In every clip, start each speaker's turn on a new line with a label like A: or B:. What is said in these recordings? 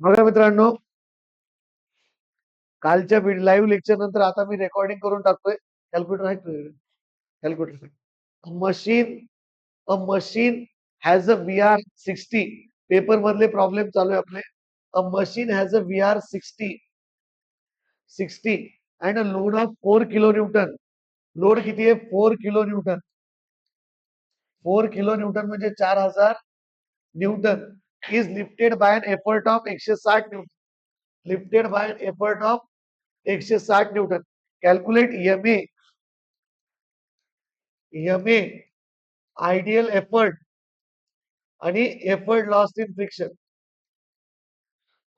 A: बघा मित्रांनो, कालच्या लाईव्ह लेक्चर नंतर आता मी रेकॉर्डिंग करून टाकतोय. कॅल्क्युलेटर आहे, calculator. Machine a machine has a VR60. Paper मधले प्रॉब्लेम चालू आहे आपले. अ machine has a VR60 and a load of 4 kilo Newton. Load किती आहे? 4 किलो न्यूटन. 4 किलो न्यूटन म्हणजे 4000 newton is lifted by an effort of 160 newton. Lifted by an effort of 160 newton. Calculate M A ideal effort आणि effort lost in friction.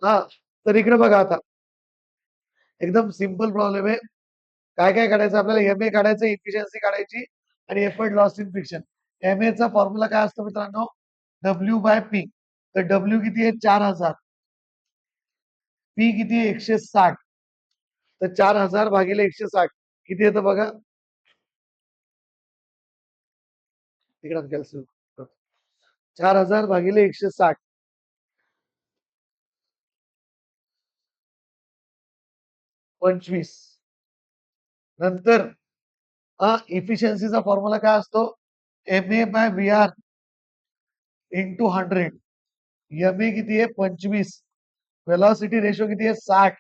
A: हा, तर इकडे बघा आता एकदम सिंपल प्रॉब्लेम आहे. काय काय काढायचं आपल्याला? एम ए काढायचं, इफिशियन्सी काढायची आणि effort lost in friction. M A चा फॉर्म्युला काय असतो मित्रांनो? W/P. तर डब्ल्यू किती आहे? 4000. पी किती आहे? 160. तर 4000 भागिले 160 किती येतं बघा? तिकडे कॅल्क्युलेट. 4000 भागिले 160 25. नंतर इफिशियन्सीचा फॉर्म्युला काय असतो? MA/VR into 100. MA किती आहे? 25. वेलॉसिटी रेशो किती आहे? 60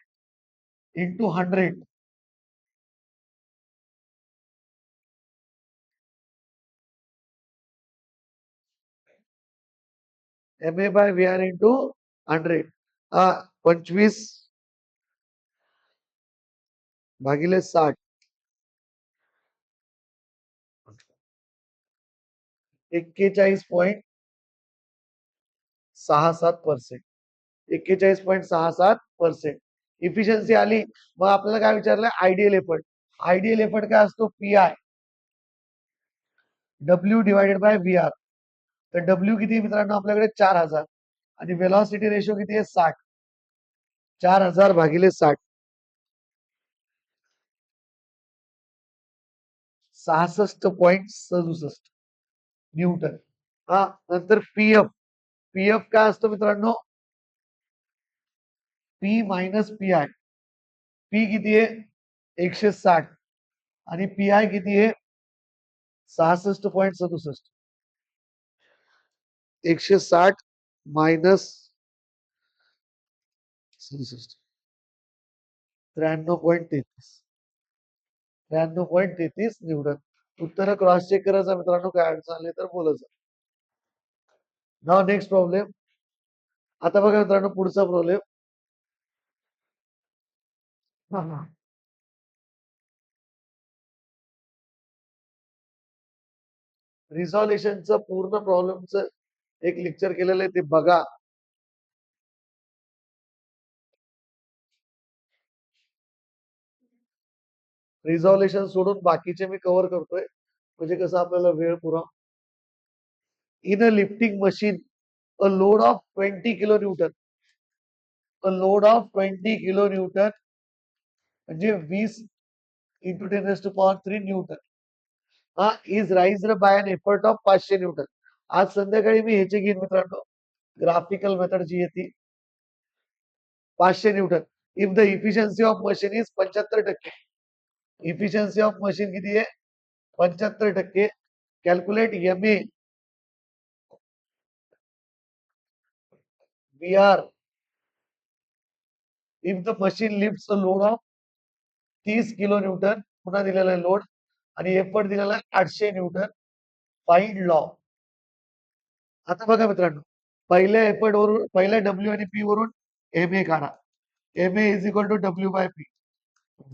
A: इंटू 100. MA/VR into 100. 25 भागिले 60. 41.67%. 41.67%. इफिशियन्सी आली. मग आपल्याला काय विचारलं? Ideal effort. आयडियल एफर्ट काय असतो? PI W/VR. तर डब्ल्यू किती मित्रांनो आपल्याकडे? 4000 आणि वेलॉसिटी रेशो किती आहे? 60. 4000 भागिले 60. 66.67 न्यूटन. नंतर पीएफ काय असतो मित्रांनो? P minus PI. पी किती आहे? 160 आणि PI किती आहे? 66.67. 160 मायनस 67. 93.33. 93.33 न्यूटन. उत्तर क्रॉस चेक करायचा मित्रांनो, काय अडचण आली तर बोलायचं. नाव नेक्स्ट प्रॉब्लेम. आता बघा मित्रांनो, पुढचा प्रॉब्लेम. रिझॉल्युशनचं पूर्ण प्रॉब्लेमचं एक लेक्चर केलेलं आहे, ते बघा. रिझॉल्युशन सोडून बाकीचे मी कव्हर करतोय, म्हणजे कसं आपल्याला वेळ पुरा. In a lifting machine a load of 20 kilo newton. A load of 20 kilo newton म्हणजे 20 into 10⁻³ newton is raised by an effort of 500 newton. आज संध्याकाळी मी ह्याचे घेईन मित्रांनो, ग्राफिकल मेथड जी आहे ती. 500 Newton. If the efficiency of machine is 75%. Efficiency of machine किती आहे? 75%. Calculate MA VR if the machine lifts a load of 30 kilo Newton. पुन्हा दिलेला आहे लोड आणि एफर्ट दिलेला आहे 800 न्यूटन. Find law. आता बघा मित्रांनो, पहिल्या एफर्ट वरून, पहिल्या W आणि P वरून MA काढा. MA is equal to W/P.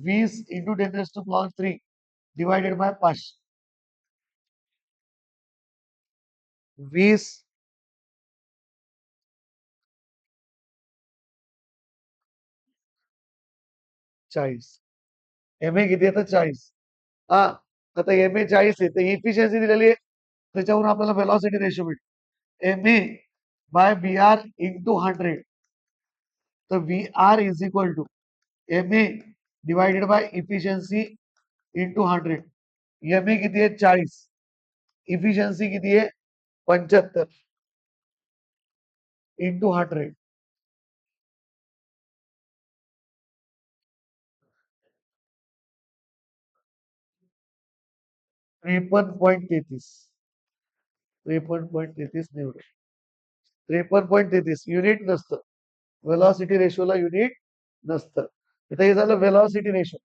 A: 20 into 10⁻³ divided by 500. 20 40. MA किती येतं? 40. आता MA 40 आहे, तर इफिशियन्सी दिलेली आहे, त्याच्यावरून आपल्याला वेलॉसिटी रेशो भेटेल. MA/VR into 100. तर VR is equal to MA divided by efficiency into 100. MA किती आहे? 40. इफिशियन्सी किती आहे? 75 इंटू 100. 53.33 53.33 न्यूटन. 53.33 युनिट नसतं. वेलॉसिटी रेशोला युनिट नसतं. आता हे झालं वेलॉसिटी रेशो.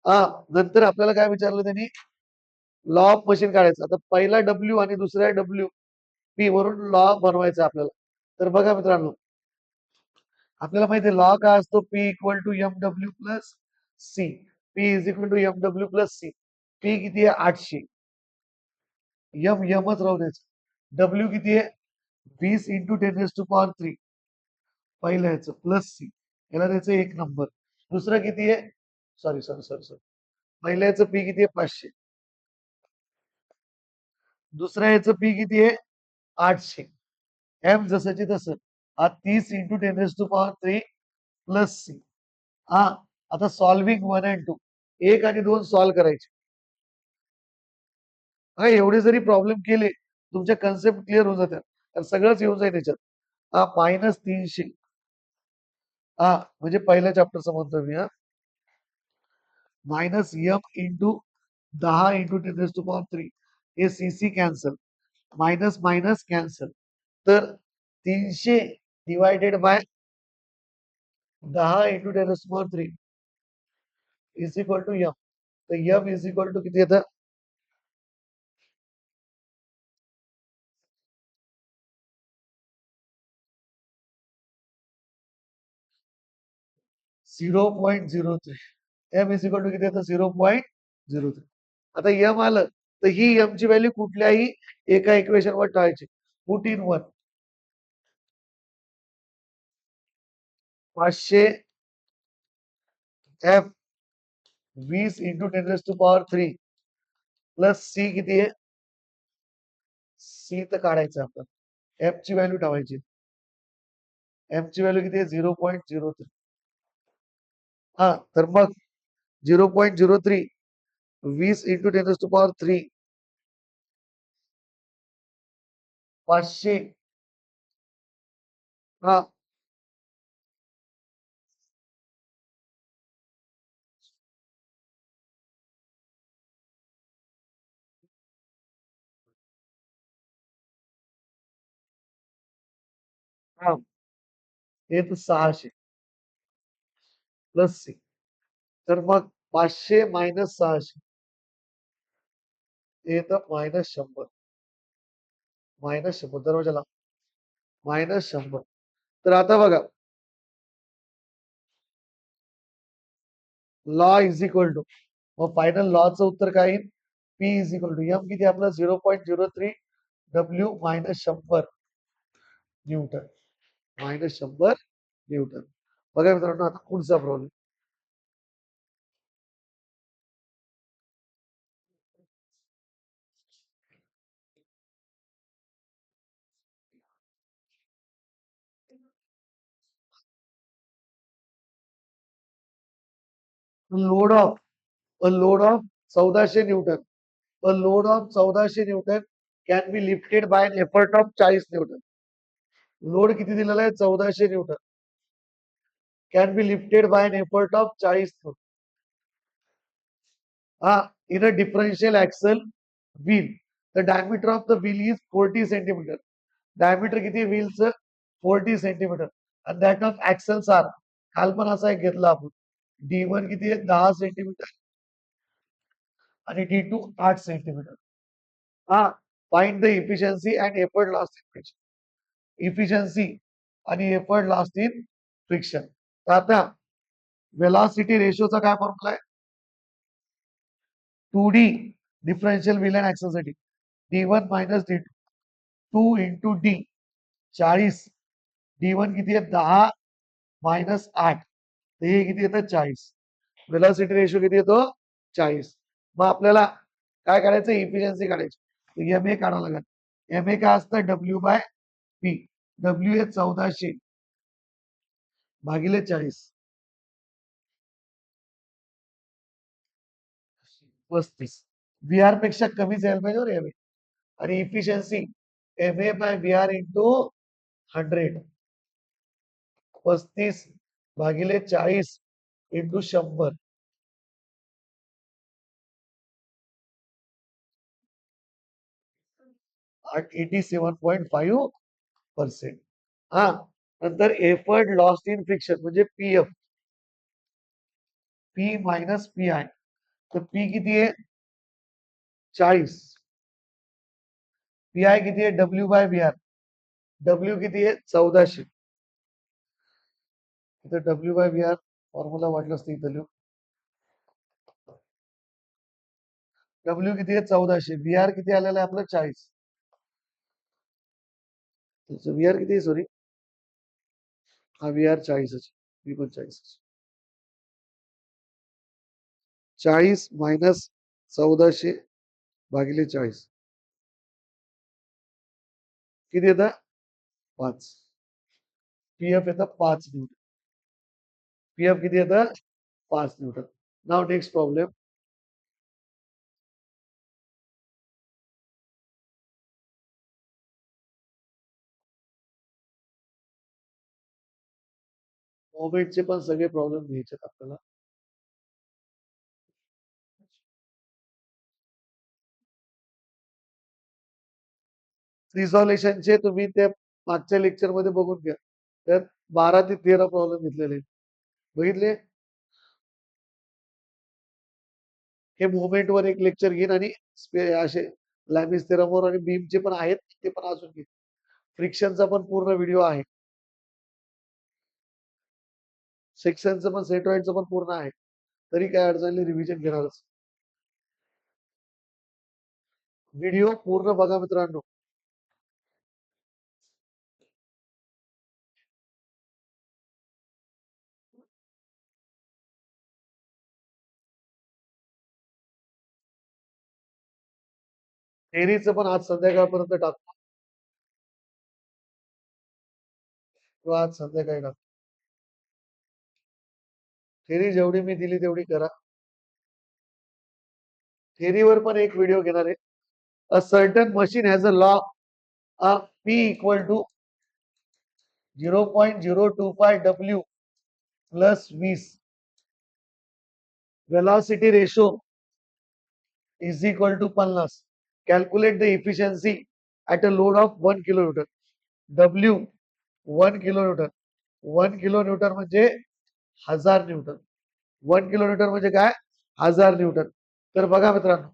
A: हा, नंतर आपल्याला काय विचारलं त्यांनी, लॉ ऑफ मशीन काढायचं. आता पहिला डब्ल्यू आणि दुसऱ्या डब्ल्यू पी वरून लॉ बनवायचा आपल्याला. तर बघा मित्रांनो, आपल्याला माहिती आहे लॉ काय असतो, P equal to M W plus C. P is equal to M W plus C. P किती आहे 800. एम एमच राहू द्यायचं. डब्ल्यू किती आहे 20 इंटू 10⁻³ पहिलं याचं प्लस सी, याला द्यायचं 1 नंबर. दुसरं किती आहे, सॉरी सॉरी सॉरी सॉरी, पहिल्या याचं पी किती आहे 500. दुसऱ्या याचं पी किती आहे 800. एम जसंची तसं. हा 30 इंटू 10⁻³ प्लस सी. हा, आता सॉल्विंग 1 आणि 2, 1 आणि 2 सॉल्व्ह करायचे. हा, एवढे जरी प्रॉब्लेम केले तुमच्या कन्सेप्ट क्लिअर होऊन जातात, तर सगळंच येऊन जाईल त्याच्यात. हा -300. हा म्हणजे पहिल्या चॅप्टरचं म्हणतो मी. हा, मायनस एम इंटू 10 इंटू 10⁻³ हे C C cancel, minus minus cancel. तर 300 divided by 10 into 10⁻³ is equal to M. तर एम इज इक्वल टू किती येतं, 0.03. एम इज इक्वल टू किती येतं 0.03. आता एम आलं तर ही एम ची व्हॅल्यू कुठल्याही एका इक्वेशन वर टाळायची. Put in 1. 500 F 20 into 10⁻³ plus C किती आहे, सी तर काढायचं आपण, एफ ची व्हॅल्यू ठेवायची. एफ ची व्हॅल्यू किती आहे 0.03. हा, तर मग 0.03 20 इंटू 10⁻³ 500. हा, हा, हे तर 600 प्लस सी. तर मग 500 मायनस 600 हे तर -100. -100 दरवाजाला, -100. तर आता बघा, लॉ इज इक्वल टू, मग फायनल लॉचं उत्तर काय येईल, P is equal to M किती आपलं 0.03 डब्ल्यू -100 न्यूटन. -100 न्यूटन. बघा मित्रांनो, आता पुढचा problem. Load of a load of 1400 Newton, a load of 1400 Newton can be lifted by an effort of 40 Newton. Load किती दिलेला आहे 1400 Newton, can be lifted by an effort of 40 Newton. In a differential axle wheel, the diameter of the wheel is 40 centimeter. Diameter किती व्हीलचं 40 centimetre. आणि that of ऍक्सल्स R, काल पण असा एक घेतला आपण, D1 किती आहे 10 सेंटीमीटर आणि D2 8 सेंटीमीटर. हा, find the efficiency and effort loss in friction. Efficiency आणि एफर्ट लॉस इन फ्रिक्शन. तर आता वेलॉसिटी रेशोचा काय फॉर्म्युला आहे, 2D डिफरन्शियल व्हील अँड ऍक्सलसाठी D1 minus D2, 2 into D 40. D1 किती आहे 10 मायनस 8, तर हे किती येतं 40. वेलॉसिटी रेशो किती येतो 40. मग आपल्याला काय करायचं, इफिशियन्सी काढायची. एम ए काढावं लागेल. एम ए काय असतं डब्ल्यू बाय पी. डब्ल्यू हे 1400 भागिले 40, 35. व्ही आर पेक्षा कमीच यायला पाहिजे बरं एम ए. आणि efficiency M A by V R into 100, 35 भागिले 40 इंटू 100. 87.5%. हा, नंतर एफर्ट लॉस्ट इन फ्रिक्शन म्हणजे PF, P minus P I. तर पी किती आहे? 40. पी आय किती आहे? W by B R. W किती आहे? 1400. इथं W by B R formula वाटलं असतं इथं लिहू. डब्ल्यू किती आहे? 1400. बी आर किती आलेलं आहे आपलं? 40. बी आर किती आहे? सॉरी, हा बी आर 40. बी पण 40. 40 मायनस 1400 भागिले 40 किती येतं? 5. पीएफ येतं 5 न्यूटन. पीएफ किती येतं? 5 न्यूटन. नाव नेक्स्ट प्रॉब्लेम. मोमेंटचे पण सगळे प्रॉब्लेम घ्यायचे आपल्याला. रिझॉल्युशनचे तुम्ही त्या मागच्या लेक्चर मध्ये बघून घ्या. त्यात 12 ते 13 प्रॉब्लेम घेतलेले आहेत. बघितले? हे मुवमेंट वर एक लेक्चर घेईन आणि असे लॅमिस थेरमवर आणि बीमचे पण आहेत, ते पण अजून घेईन. फ्रिक्शनचा पण पूर्ण व्हिडिओ आहे. सेक्शनचं पण सेंट्रॉइडचं पण पूर्ण आहे. तरी काय अडचण नाही, रिव्हिजन घेणारच. व्हिडिओ पूर्ण बघा मित्रांनो. थेरीचं पण आज संध्याकाळपर्यंत टाकतो किंवा आज संध्याकाळी टाकतो. थेरी जेवढी मी दिली तेवढी करा. थेरीवर पण एक व्हिडिओ घेणार आहे. A certain machine has a law of P equal to 0.025 W plus 20. velocity ratio is equal to 50. Calculate the efficiency at a load of 1 kilonewton. W 1 kilonewton. 1 kilonewton म्हणजे 1000 न्यूटन. 1 किलोमीटर म्हणजे काय? 1000 Newton. तर बघा मित्रांनो,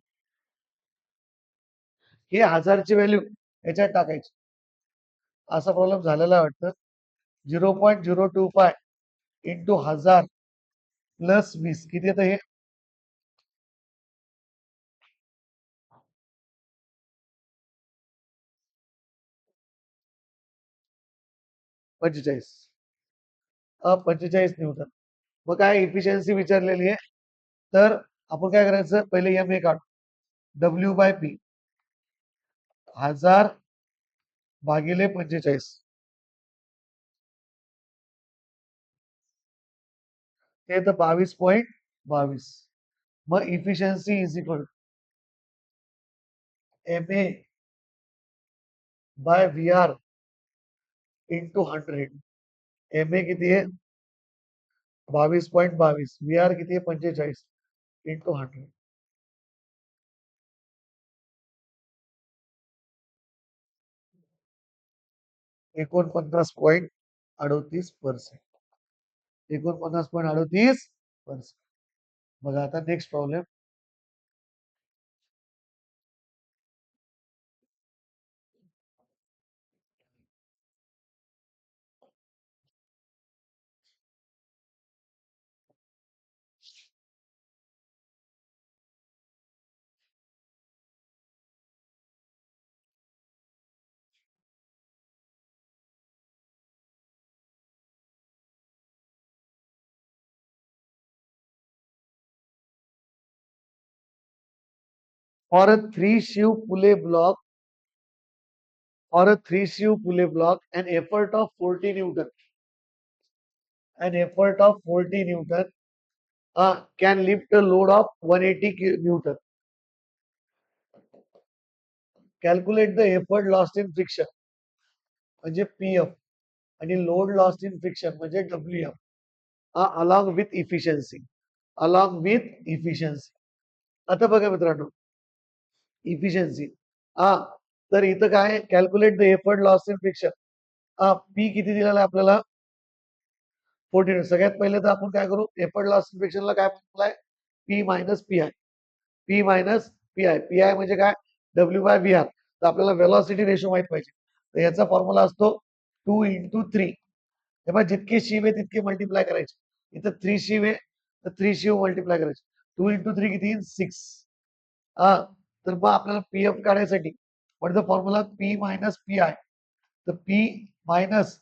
A: हे 1000ची value याच्यात टाकायची. असा प्रॉब्लेम झालेला वाटतं. 0.025 इंटू 1000 प्लस 20 किती येतं हे? 45. 45 न्यूटन. मग काय इफिशियन्सी विचारलेली आहे, तर आपण काय करायचं? पहिले एम ए काढ. डब्ल्यू बाय पी 1000 भागिले 45 ते तर 22.22. मग efficiency is equal M A by V R into 100. M A किती आहे? 22.22. व्ही आर किती आहे? 45 इंटू 100. 49.38%. 49.38%. बघा आता next problem. For a three sheave pulley block, an effort of 40 Newton, can lift a load of 180 Newton. Calculate the effort lost in friction म्हणजे PF आणि load lost in friction म्हणजे WF along with efficiency. आता बघा मित्रांनो, efficiency तर इथं काय calculate the effort loss in friction. P किती दिलेला आहे आपल्याला 14. सगळ्यात पहिले तर आपण काय करू एफर्ट लॉस इन फ्रिक्शनला काय म्हणलाय P minus P I. P minus P I. P I म्हणजे काय डब्ल्यू बाय व्ही आर. तर आपल्याला वेलॉसिटी रेशो माहित पाहिजे. तर याचा फॉर्म्युला असतो 2 × 3. तेव्हा जितके शिव आहे तितके मल्टिप्लाय करायचे. इथं 3 शिव आहे तर 3 शिव मल्टिप्लाय करायचे. 2 × 3 किती 6. हा तर मग आपल्याला पीएफ काढायसाठी what the formula P minus P I. तर P minus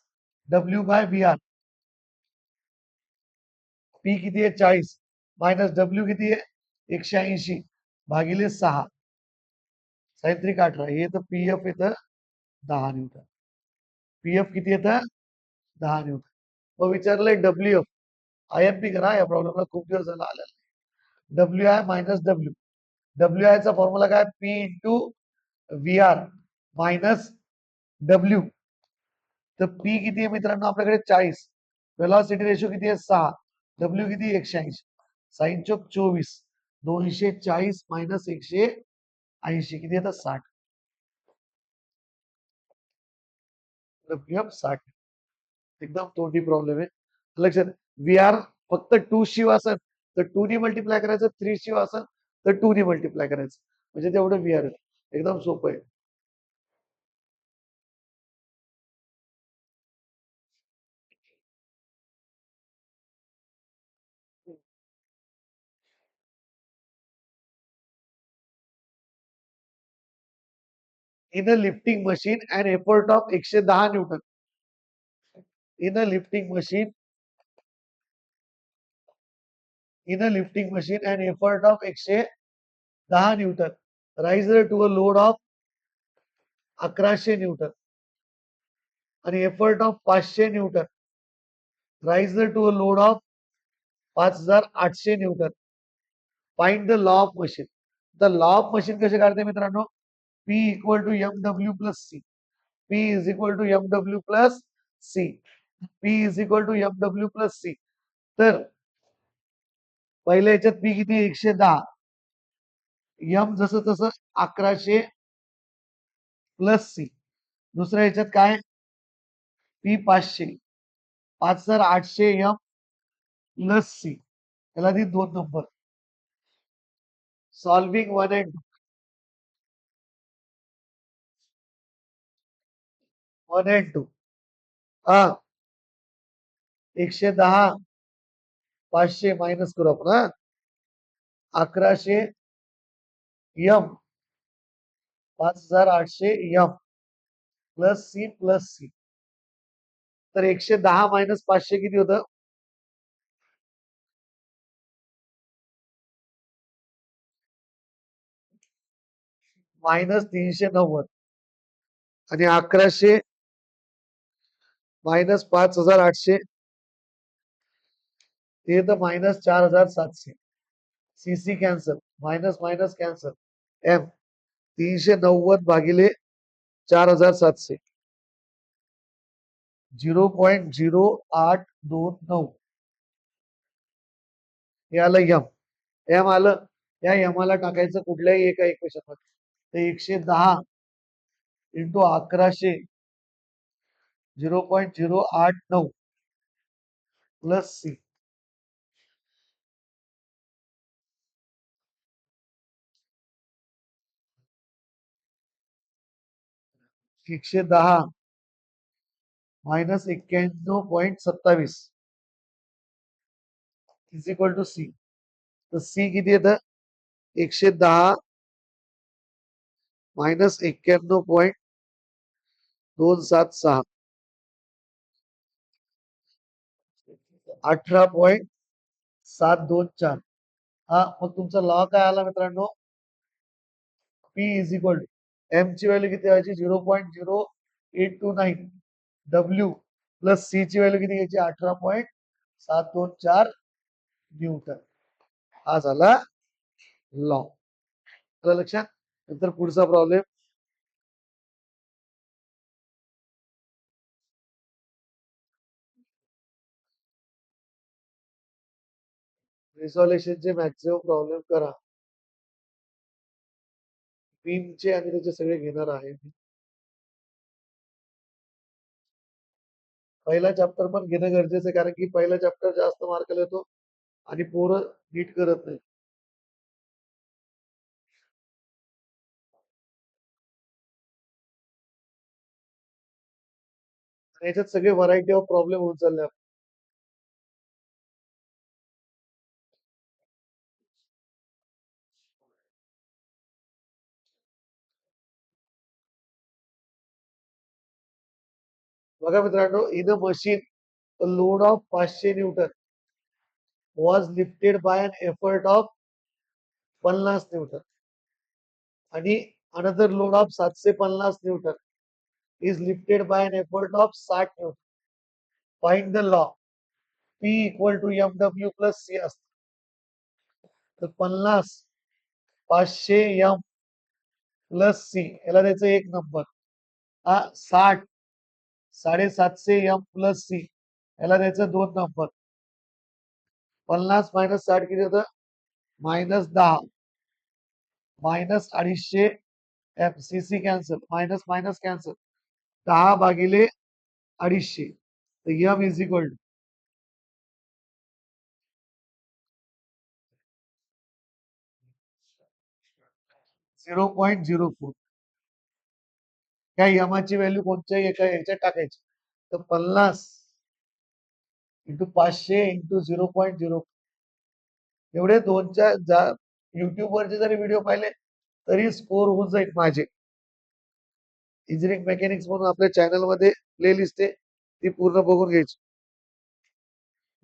A: W by V R. P किती आहे 40 मायनस डब्ल्यू किती आहे 180 भागिले 6 साहित्रिक 18. हे तर पीएफ येतं 10 न्यूटन. पीएफ किती येतं 10 न्यूटन. मग विचारलंय W F. I M P करा या प्रॉब्लेमला खूप दिवस झाला आलेला. W I minus W. W आयचा फॉर्म्युला काय P into V R minus W. तर पी किती आहे मित्रांनो आपल्याकडे 40. वेलॉसिटी रेशो किती आहे 6. डब्ल्यू किती 180. साइन चोक 24. 240 मायनस 180 किती येतात 60. W F 60. एकदम तोंडी प्रॉब्लेम आहे. लक्षात व्ही आर फक्त 2 शिव असेल तर 2 ने मल्टिप्लाय करायचं. 3 शिव असेल तर 2 ने मल्टिप्लाय करायचं. म्हणजे तेवढं व्ही आर एकदम सोपं आहे. In a lifting machine and effort of 110 newton. In a lifting machine in a lifting machine and effort of 110 newton raises to a load of 1100 newton आणि effort of 500 newton raises to a load of 5800 newton. Find the law of machine. The law of machine कसे काढते मित्रांनो P equal to M W plus C. P is equal to M W plus C. P is equal to M W plus C. तर पहिल्या याच्यात P किती 110. M जसं तसं 1100 plus C. दुसऱ्या ह्याच्यात काय पी 500. 5800 M plus C. त्याला ती 2 नंबर. Solving 1 and 1 and 2. हा 110 500 मायनस करू आपण. 1100 यम 5800 यम प्लस सी. तर 110 मायनस 500 किती होतं मायनस 390. आणि 1100 मायनस 5800 ते तर minus 4700. CC cancel minus minus cancel. M 390 भागिले 4700 0.0829. हे आलं यम. एम आलं. या यमाला टाकायचं कुठल्याही एका इक्वेशन मध्ये. ते 110 into 1100 0.089 plus C. 110 minus 91.27 is equal to C. तर सी किती येतं 110 मायनस 91.276 18.724. हा मग तुमचा लॉ काय आला मित्रांनो P is equal to M ची व्हॅल्यू किती व्हायची 0.0829 डब्ल्यू प्लस सी ची व्हॅल्यू किती घ्यायची 18.724 न्यूटन. हा झाला लॉ. लक्षात. नंतर पुढचा प्रॉब्लेम रिझॉल्युशनचे मॅक्सिमम प्रॉब्लेम करा. बीमचे आणि त्याचे सगळे घेणार आहे मी. पहिला चॅप्टर पण घेणं गरजेचं आहे, कारण की पहिला चॅप्टर जास्त मार्क येतो आणि पोरं नीट करत नाही. याच्यात सगळे व्हरायटी ऑफ प्रॉब्लेम होऊन चालले. बघा मित्रांनो, in a machine a load of 500 Newton was lifted by an effort of 50 Newton आणि another load of 750 Newton is lifted by an effort of 60 Newton. Find the law. P equal to mw plus c असतं. तर 50 500 m plus C याला द्यायचं 1 number. 60 750 m plus C याला द्यायचं 2 number. 50 minus 60 किती होतं? -10 minus 250 M C C cancel, minus minus cancel, 10 भागिले 250. तर यम इज इक्वल टू 0.04. त्या यमाची व्हॅल्यू कोणत्याही एका ह्याच्यात टाकायची. तर 50 इंटू 500 इंटू 0.04 एवढे दोनच्या युट्यूब वरचे जरी व्हिडिओ पाहिले तरी स्कोर होऊन जाईल माझे. इंजिनिअरिंग मेकॅनिक्स म्हणून आपल्या चॅनल मध्ये प्लेलिस्ट आहे, ती पूर्ण बघून घ्यायची.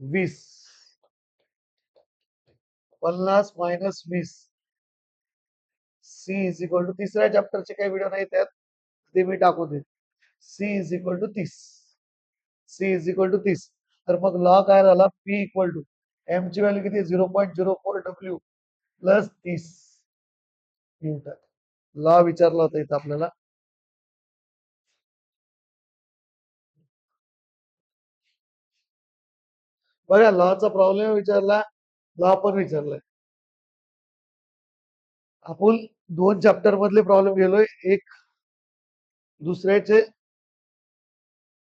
A: 20 50 minus 20 C is equal to तिसऱ्या चॅप्टरचे काही व्हिडिओ नाही त्यात, ते मी टाकून देईन. C is equal to 30. C is equal to 30. तर मग लॉ काय झाला? पी इक्वल टू एम ची व्हॅल्यू किती? 0.04 डब्ल्यू प्लस 30 न्यूटन. लॉ विचारला होता इथं आपल्याला. बघा, लॉचा प्रॉब्लेम विचारला, लॉ पण विचारलाय. आपण 2 चॅप्टर मधले प्रॉब्लेम गेलोय, एक दुसऱ्याचे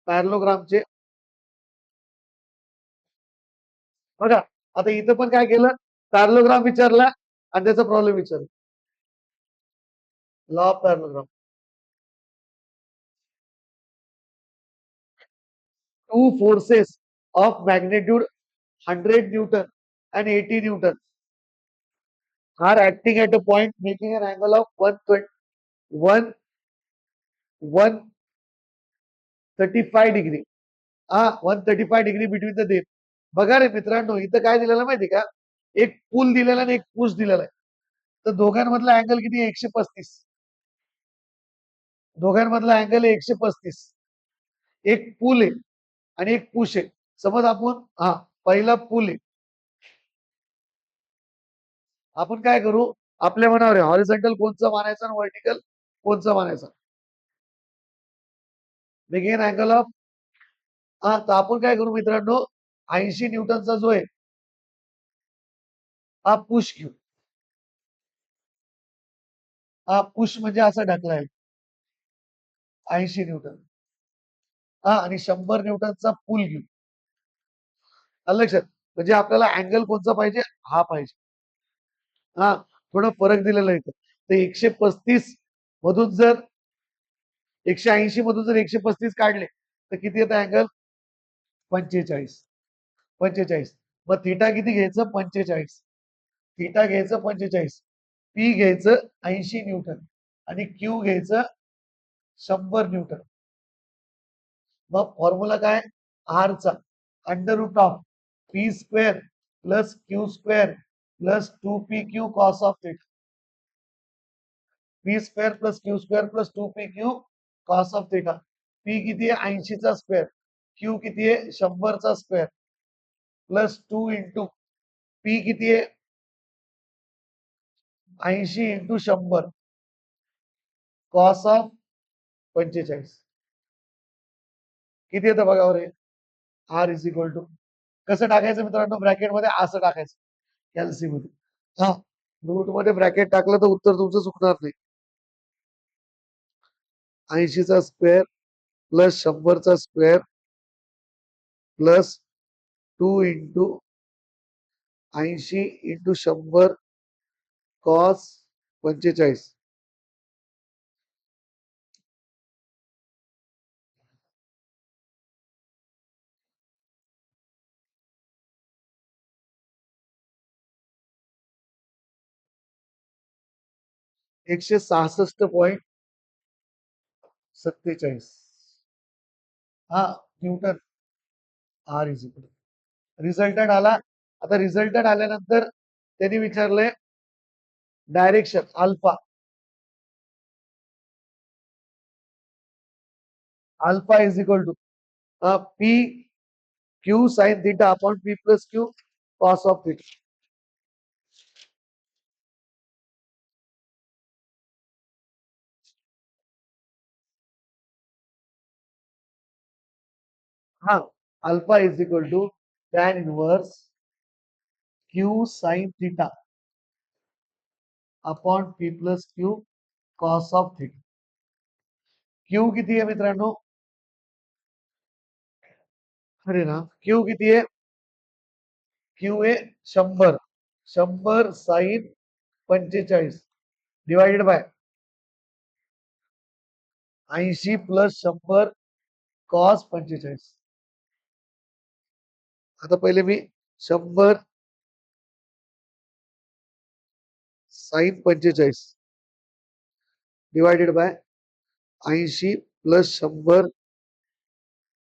A: पॅरलोग्रामचे. बघा, आता इथं पण काय केलं? पॅरलोग्राम विचारला आणि त्याचा प्रॉब्लेम विचारला. Law of parallelogram. Two forces of magnitude 100 Newton and 80 Newton are acting at a point making an angle of 135 degree. 135 degree between the them. बघा रे मित्रांनो, इथं काय दिलेलं माहिती का? एक पुल दिलेला आणि एक पुश दिलेला आहे. तर दोघांमधला अँगल किती? 135. दोघांमधला अँगल आहे 135. एक पुल आहे आणि एक पुश आहे. समज आपण पहिला पुल आहे. आपण काय करू? आपल्या मनावर आहे, हॉरिझॉन्टल कोणचं मानायचं आणि व्हर्टिकल कोणचं मानायचं. मेकिंग अँगल ऑफ तर आपण काय करू मित्रांनो? 80 न्यूटनचा जो आहे हा पुश घेऊ. पुश म्हणजे असा ढकलाय 80 न्यूटन. आणि 100 न्यूटनचा पुल घेऊ. लक्षात, म्हणजे आपल्याला अँगल कोणचा पाहिजे? हा पाहिजे. थोडा फरक दिलेला आहे. तर 135 मधून जर 180 मधून जर 135 काढले तर किती येतं अँगल? 45. 45. मग थिटा किती घ्यायचं? 45. थिटा घ्यायचं 45. पी घ्यायचं 80 न्यूटन आणि क्यू घ्यायचं 100 न्यूटन. मग फॉर्म्युला काय? आरचा under root of P square plus Q square plus 2pq cos of theta. P square plus Q square plus 2pq cos of theta. P किती आहे? 80 चा स्क्वेअर. क्यू किती आहे? 100 चा स्क्वेअर प्लस 2 इंटू पी किती आहे? 80 इंटू 100 कॉस ऑफ 45. किती येतं बघा बरे? आर इज इक्वल टू कसं टाकायचं मित्रांनो? ब्रॅकेट मध्ये असं टाकायचं कॅल्सी मध्ये. रूट मध्ये ब्रॅकेट टाकलं तर उत्तर तुमचं चुकणार नाही. 80चा स्क्वेअर प्लस 100चा square plus 2 into 80 into 100 cos 45. $166.47. हा newton R is equal. Resultant आला. आता रिझल्टंट आल्यानंतर त्यांनी विचारलंय direction alpha. Alpha is equal to P Q sine theta upon P plus Q cos of theta. हा alpha is equal to tan inverse Q sine theta upon P plus Q cos of theta. Q किती आहे मित्रांनो? अरे ना, Q किती आहे? Q आहे 100. 100 sine 45 divided by 80 plus 100 cos 45. आता पहिले मी 100 sine 45 divided by 80 plus 100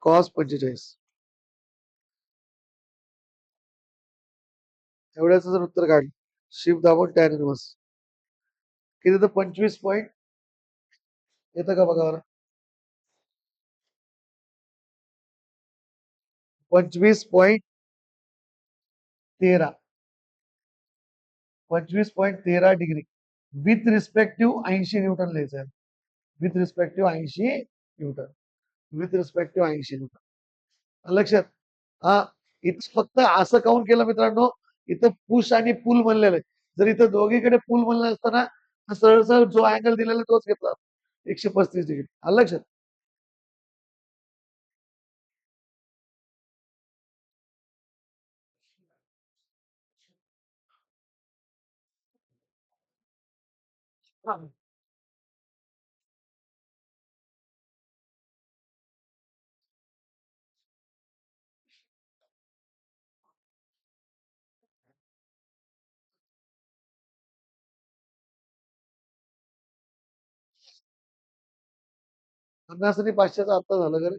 A: cos 45 एवढ्याचं जर उत्तर काढलं, शिफ्ट दाबून टॅन इनवर्स किती तर 25 पॉईंट येतं का बघा बरं. 25.13 25.13 डिग्री विथ रिस्पेक्टिव्ह 80 न्यूटन लिहायचं आहे. With respective 80 Newton. With respective 80 Newton. लक्षात. हा इथं फक्त असं काउंट केलं मित्रांनो, इथं पुश आणि पुल म्हणलेलं आहे. जर इथं दोघीकडे पुल म्हणलं असताना सरळ सरळ जो अँगल दिलेला तोच घेतला 135 डिग्री. आलं लक्षात. पन्नास आणि 500चा आता झालं का रे?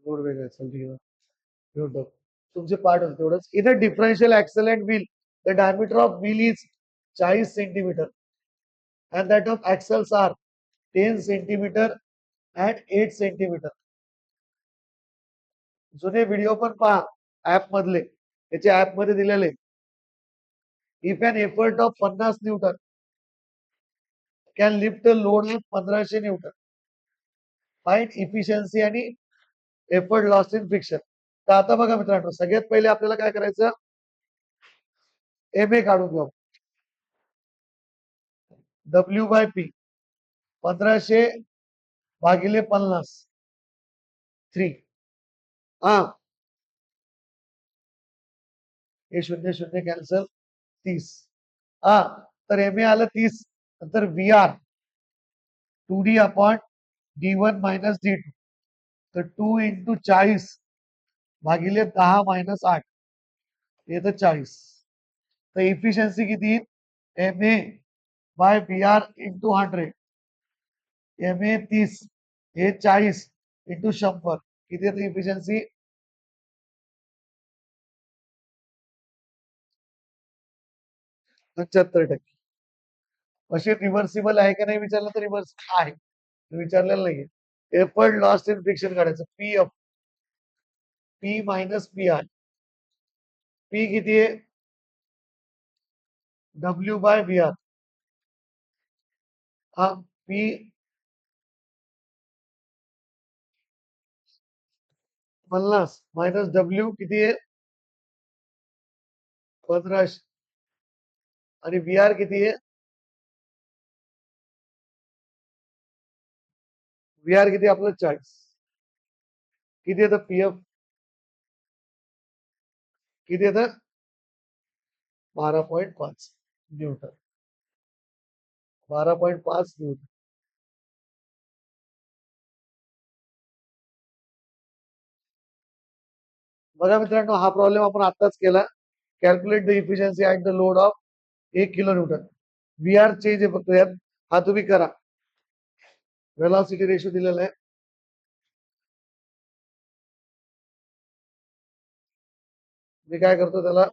A: लोड वेगळा आहे. चल ठीक आहे. तुमचे पार्ट होते तेवढंच. In a differential axle and wheel the diameter of wheel is 40 centimetre and that of axles are 10 centimetre and 8 centimetre. जुने व्हिडिओ पण पहा ऍप मधले. त्याच्या ऍप मध्ये दिलेले. If an effort of 50 newton can lift a load of 1500 newton find efficiency आणि effort loss in friction. तर आता बघा मित्रांनो, सगळ्यात पहिले आपल्याला काय करायचं, एम ए काढून घेऊ. डब्ल्यू बाय पी 1500 भागिले 50 3. हा हे शून्य शून्य कॅन्सल 30. हा तर एम ए आलं 30. नंतर V R 2D upon D1 minus D2. तर 2 इंटू 40 भागिले 10 मायनस 8 येतं 40. तर इफिशियन्सी किती? M A by B R into 100. M A 30 हे 40 इंटू 100 किती येतं इफिशियन्सी? 75%. मशीन रिव्हर्सिबल आहे का नाही विचारलं तर रिव्हर्स आहे. विचारलेलं नाहीये. एफर्ट लॉस्ट इन फ्रिक्शन काढायचं. P F P minus P R. P किती आहे? W by V R. हा पी 50 मायनस डब्ल्यू किती आहे 1500 आणि व्ही आर किती आहे व्ही आर किती आपलं 40 किती येतं पीएफ किती येतं 12.5 न्यूटन 12.5 न्यूटन बघा मित्रांनो हा प्रॉब्लेम आपण आताच केला calculate the efficiency at the load of 1 kilo newton V R change आहे फक्त यात हा तुम्ही करा वेलॉसिटी रेशो दिलेला आहे मी काय करतो त्याला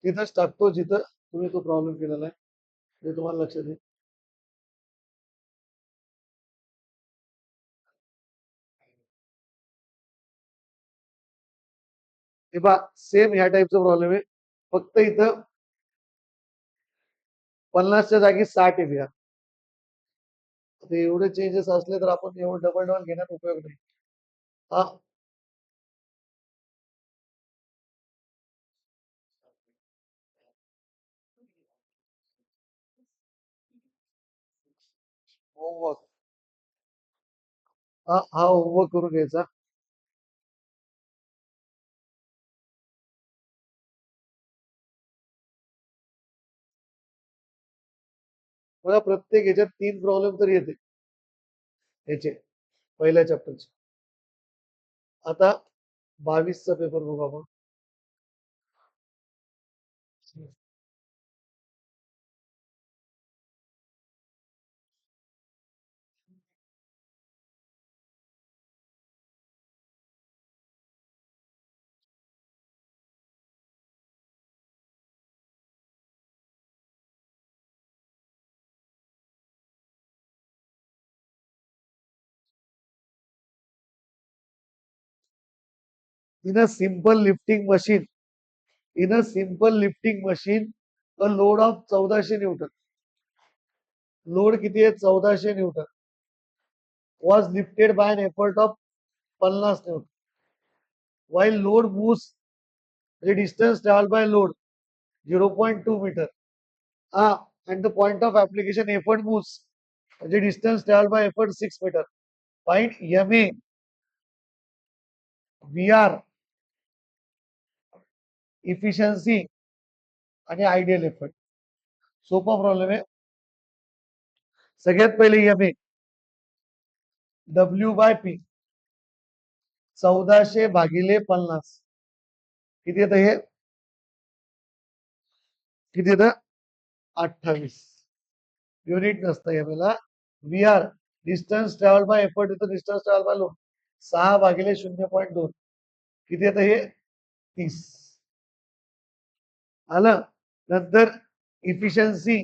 A: तिथंच टाकतो जिथं तुम्ही तो प्रॉब्लेम केलेला आहे ते तुम्हाला लक्षात येईल हे पहा सेम ह्या टाईपचा प्रॉब्लेम आहे फक्त इथं 50च्या जागी 60 आहे व्ही आर ते एवढे चेंजेस असले तर आपण एवढं डबल डबल घेण्यात उपयोग नाही हा होमवर्क हा होमवर्क करून घ्यायचा बघा प्रत्येक ह्याच्यात 3 प्रॉब्लेम तर येते याचे पहिल्या चॅप्टरचे आता 22चा पेपर बघू आपण in a simple lifting machine in a simple lifting machine a load of 1400 Newton load किती आहे 1400 Newton was lifted by an effort of 50 Newton while load moves the distance traveled by load 0.2 meter and the point of application effort moves the distance traveled by effort 6 meter find MA VR efficiency आणि ideal effort सोपा problem आहे सगळ्यात पहिले M A W by P 1400 भागिले 50 किती येतं हे किती येतं 28 युनिट नसतं एम ला V R distance travel by effort येतो डिस्टन्स ट्रॅव्हल बाय लोड 6 भागिले 0.2 किती येतं हे 30 आलं नंतर efficiency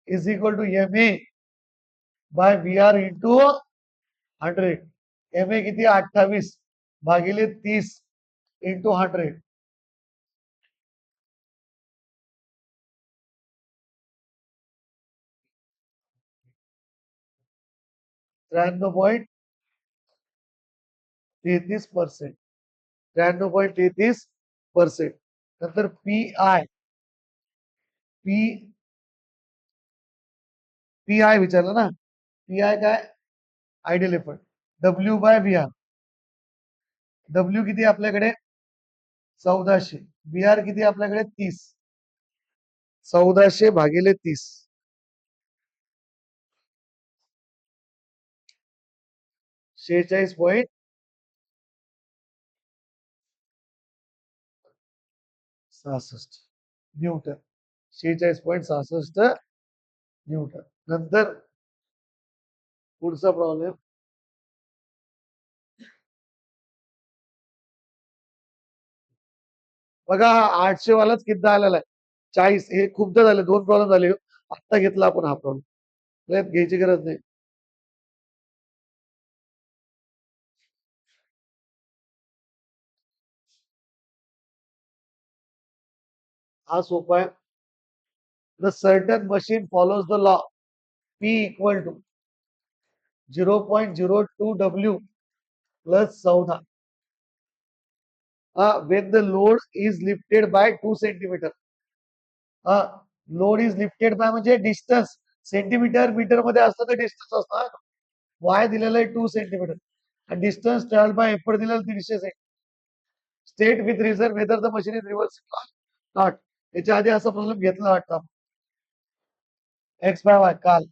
A: is equal to M A by V R into 100 M A किती 28 भागिले 30 इंटू 100 93.33% 93.33% नंतर P I P P I विचारलं ना पी आय काय ideal effort W by V R W किती आपल्याकडे 1400 व्ही आर किती आपल्याकडे 30 1400 भागिले 30 46.66 न्यूटन 46.66 न्यूटन नंतर पुढचा प्रॉब्लेम बघा हा 800 वालाच किती आलेला आहे 40 हे खूपदा झाले 2 प्रॉब्लेम झाले आता घेतला आपण हा प्रॉब्लेम घ्यायची गरज नाही हा सोपा आहे the certain machine follows the law P equal to 0.02 W plus 14. When the load is lifted by 2 centimeter. Load is lifted bye म्हणजे डिस्टन्स सेंटीमीटर मीटर मध्ये असतं तर डिस्टन्स असतं. वाय दिलेलं आहे 2 सेंटीमीटर आणि डिस्टन्स ट्रॅव्हल बाय एफर्ट दिलेलं 300 centimetre. State with reason whether the machine is reverse not. याच्या आधी असा प्रॉब्लेम घेतला वाटतं. एक्स बाय वाय काल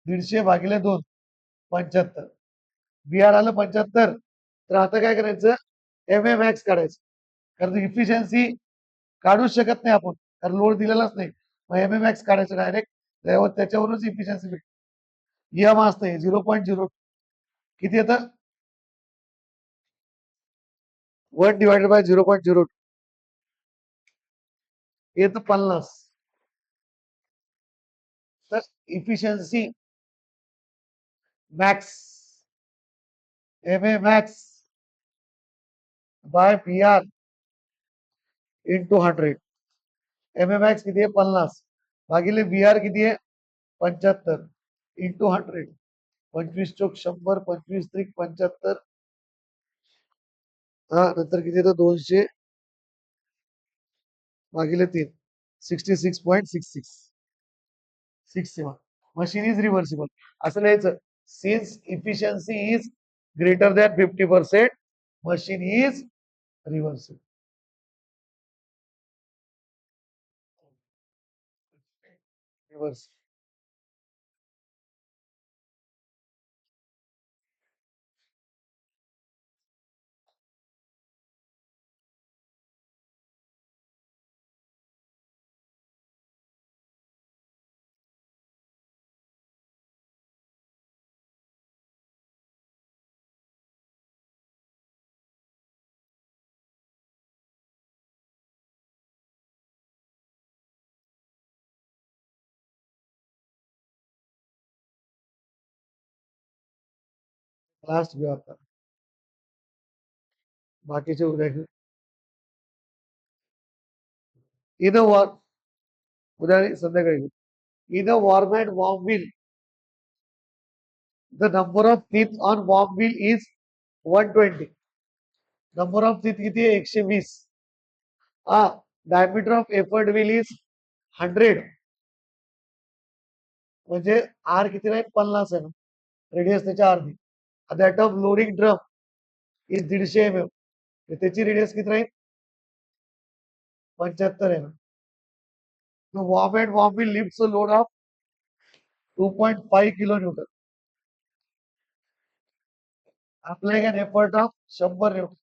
A: 150 भागिले 2 75. बी आर आलं 75. तर आता काय करायचं एम एम एक्स काढायचं. कारण इफिशियन्सी काढूच शकत नाही आपण कारण लोड दिलेलाच नाही. मग एम एम एक्स काढायचं डायरेक्ट त्याच्यावरूनच इफिशियन्सी भेटते. यम असते 0.02 किती येतं 1 डिवायडेड बाय 0.02 येतं 50. तर efficiency max M A max by P R into 100. M A max किती आहे 50 भागिले बी आर किती आहे 75 इंटू 100. 25 चोक 100 25 त्रिक 75. नंतर किती येतं 200 भागिले 3 66.66 मशीन इज रिव्हर्सिबल असं लिहायचं. Since efficiency is greater than 50% machine is reversible. Reverse last घेऊ आता बाकीचे उद्या घेऊ. इन अ वॉर उद्या संध्याकाळी घेऊ. In a worm and worm wheel the number of teeth on worm wheel is 120. Number of teeth किती आहे 120. Diameter of effort wheel is 100 म्हणजे आर किती राहील 50 आहे ना रेडियस त्याच्या अर्धी. That of loading drum is 150 mm. त्याची रेडियस किती राहील 75 आहे ना. Worm and worm wheel lifts a load of 2.5 kilo newton. applying an effort of 100 Newton.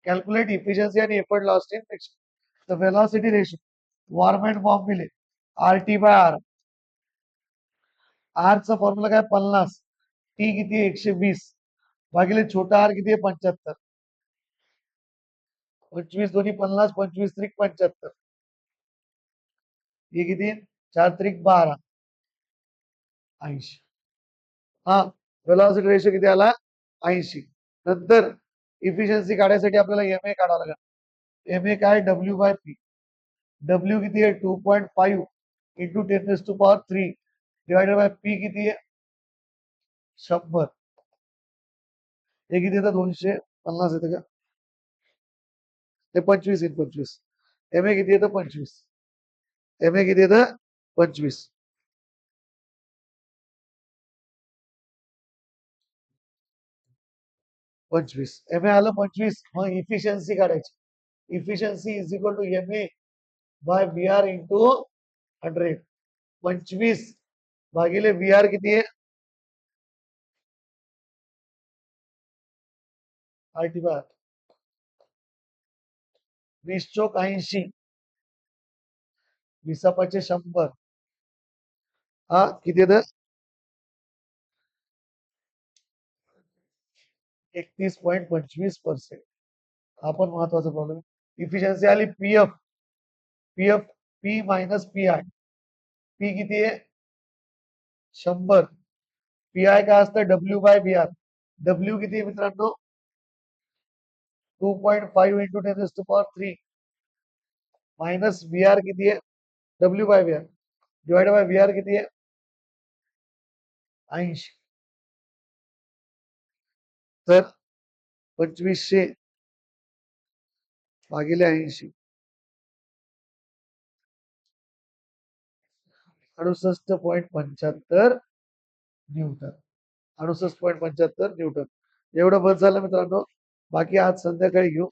A: Calculate efficiency and effort lost in friction. The velocity ratio, warm and warm wheel RT by R. R चा formula काय 50. T किती 120 भागिले छोटा R किती 75. 25 दोन्ही 50 25 त्रिक 75. हे किती 4 त्रिक 12 80. वेलॉसिटी रेशो किती आला 80. नंतर इफिशियन्सी काढायसाठी आपल्याला एम ए काढावं लागेल. एम ए काय डब्ल्यू बाय पी. डब्ल्यू किती आहे 2.5 इंटू 10⁻³ डिवायडेड बाय पी किती आहे 100. हे किती येतं 250 येतं का ते 25 इन 25. एम ए किती येतं 25. एम ए किती येतं 25. एम ए आलं 25. मग इफिशियन्सी काढायची. Efficiency is equal to M A by B R into 100. 25 भागिले बी आर किती आहे आरटी बाय 20 चोक 80 20 100. किती येतं 31.25%. हा पण महत्वाचा प्रॉब्लेम. इफिशियन्सी आली PF. PF P minus P I. P किती आहे 100. पी आय काय असतं W by B R. W किती आहे मित्रांनो 2.5 इंटू 10⁻³ मायनस बी आर किती आहे W by B R divide by B R किती आहे 80 तर 2500 भागिले 80 68.75 न्यूटन 68.75 न्यूटन एवढं बस झालं मित्रांनो बाकी आज संध्याकाळी घेऊ